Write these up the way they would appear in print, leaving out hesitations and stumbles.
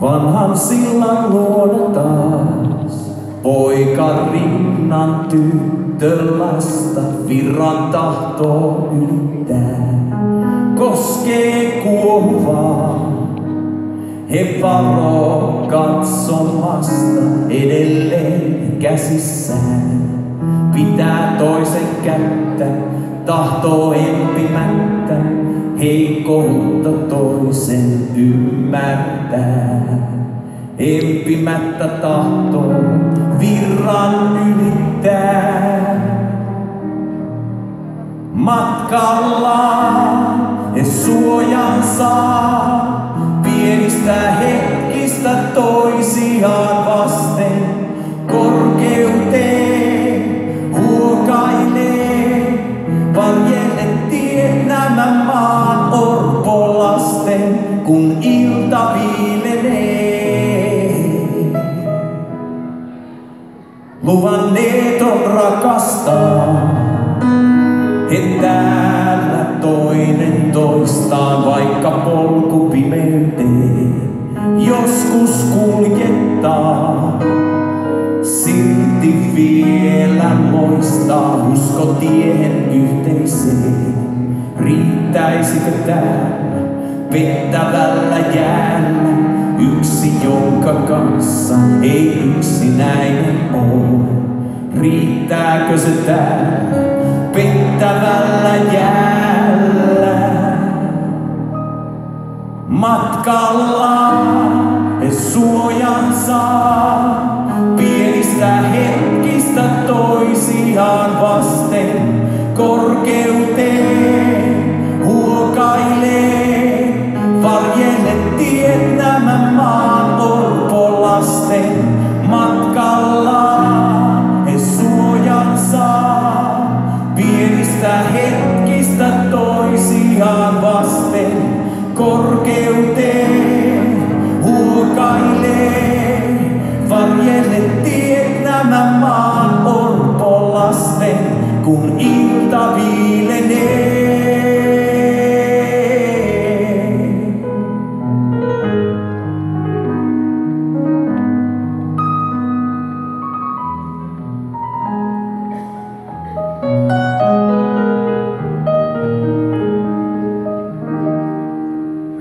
Vanhan sillan luona taas, poika rinnan tyttölasta virran tahtoo ylittää. Koskee kuohuvaa, he varoo katsomasta edelleen käsissään. Pitää toisen kättä, tahtoo empimättä, heikkoutta toisen ymmärtää. Empimättä tahtoo virran ylittää. Matkallaan he suojan saa, pienistä hetkistä toisiaan vasten. Korkeuteen huokailee, varjelle tiet nämä maan orpolasten, kun ilta viilenee. Luvanneet on rakastaa, he täällä toinen toistaan, vaikka polku pimeyteen joskus kuljettaa. Silti vielä loistaa usko tiehen yhteiseen. Riittäisikö täällä pettävällä jäällä yksi, jonka kanssa ei yksinäinen oo? Riittääkö se täällä pettävällä jäällä? Matkallaan he suojan saa, pienistä hetkistä toisiaan vasten. Korkeuteen huokailee, varjelle tiet nämä maan orpolasten. Matkallaan he suojan saa, pienistä hetkistä toisiaan vasten. Korkeuteen huokailee, varjelle tiet nämä maan orpolasten, kun ilta viilenee.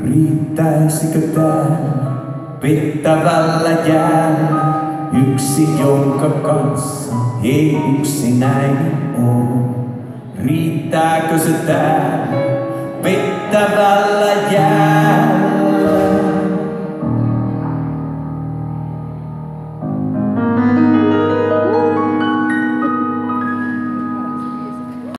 Riittäisikö täällä pettävällä jäällä yksi, jonka kanssa ei yksinäinen oo? Riittääkö se täällä pettävällä jäällä?